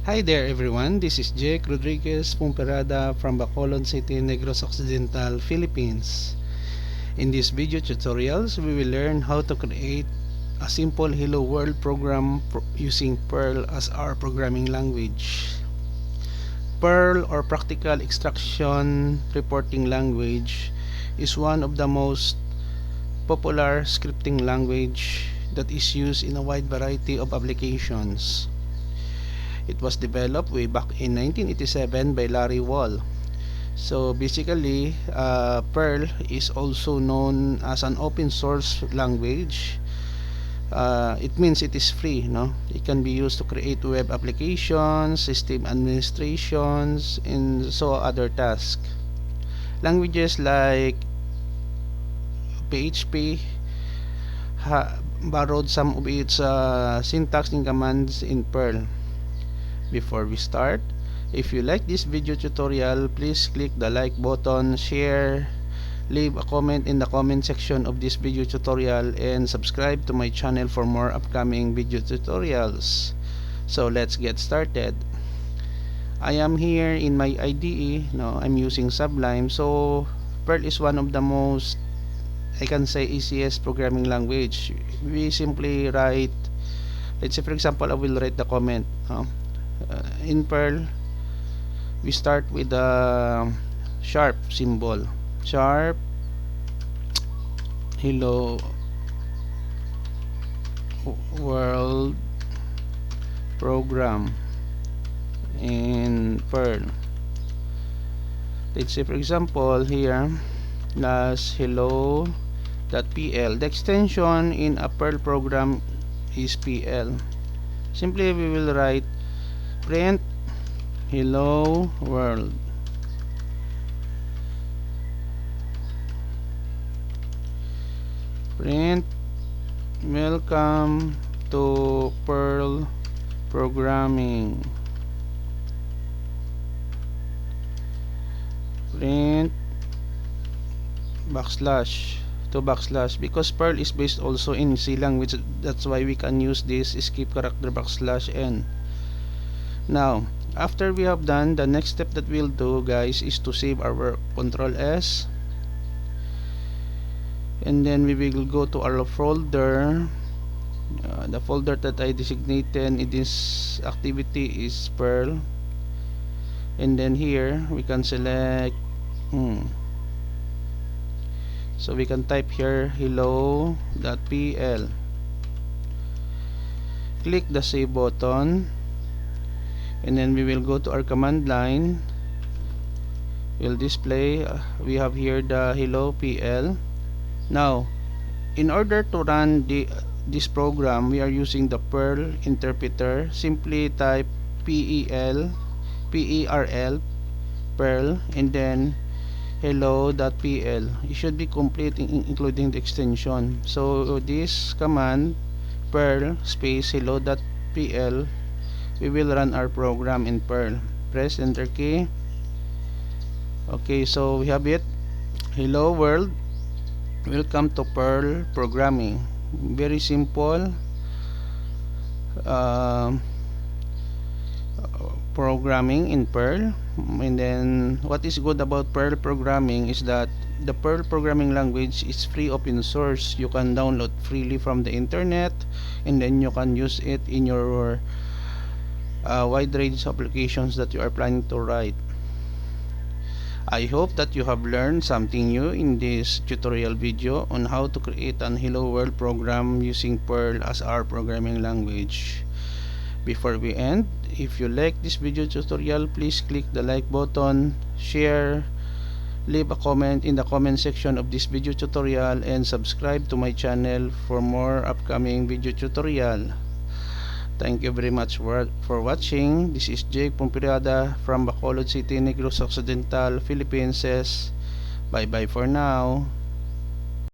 Hi there everyone, this is Jake Rodriguez Pomperada from Bacolod City, Negros Occidental Philippines. In this video tutorials, we will learn how to create a simple Hello World program using PERL as our programming language. PERL, or Practical Extraction Reporting Language, is one of the most popular scripting language that is used in a wide variety of applications. It was developed way back in 1987 by Larry Wall. So basically, PERL is also known as an open source language. It means it is free, no? It can be used to create web applications, system administrations, and so other tasks. Languages like PHP borrowed some of its syntax and commands in PERL. Before we start, if you like this video tutorial, please click the like button, share, leave a comment in the comment section of this video tutorial, and subscribe to my channel for more upcoming video tutorials. So let's get started. I am here in my IDE. I'm using Sublime. So PERL is one of the most, I can say, easiest programming language. We simply write, let's say for example, I will write the comment. In PERL, we start with the sharp symbol. Sharp Hello World program in PERL. Let's say for example here, plus hello.pl. The extension in a PERL program is PL. Simply we will write print hello world. Print welcome to PERL programming. Print backslash to backslash, because PERL is based also in C language. That's why we can use this escape character backslash n. Now, after we have done, the next step that we'll do, guys, is to save our Control S, and then we will go to our folder. The folder that I designated in this activity is PERL, and then here we can select so we can type here hello.pl. Click the save button, and then we will go to our command line. We'll display, we have here the hello PL. Now, in order to run this program, we are using the PERL interpreter. Simply type PERL, PERL, and then hello.pl. It should be complete, including the extension. So this command, PERL space hello.pl, we will run our program in PERL. Press enter key. Okay, so we have it. Hello world, welcome to PERL programming. Very simple programming in PERL. And then what is good about PERL programming is that the PERL programming language is free, open source. You can download freely from the internet, and then you can use it in your wide range of applications that you are planning to write. I hope that you have learned something new in this tutorial video on how to create an Hello World program using PERL as our programming language. Before we end, if you like this video tutorial, please click the like button, share, leave a comment in the comment section of this video tutorial, and subscribe to my channel for more upcoming video tutorial. Thank you very much for watching. This is Jake Pomperada from Bacolod City, Negros Occidental Philippines. Bye bye for now.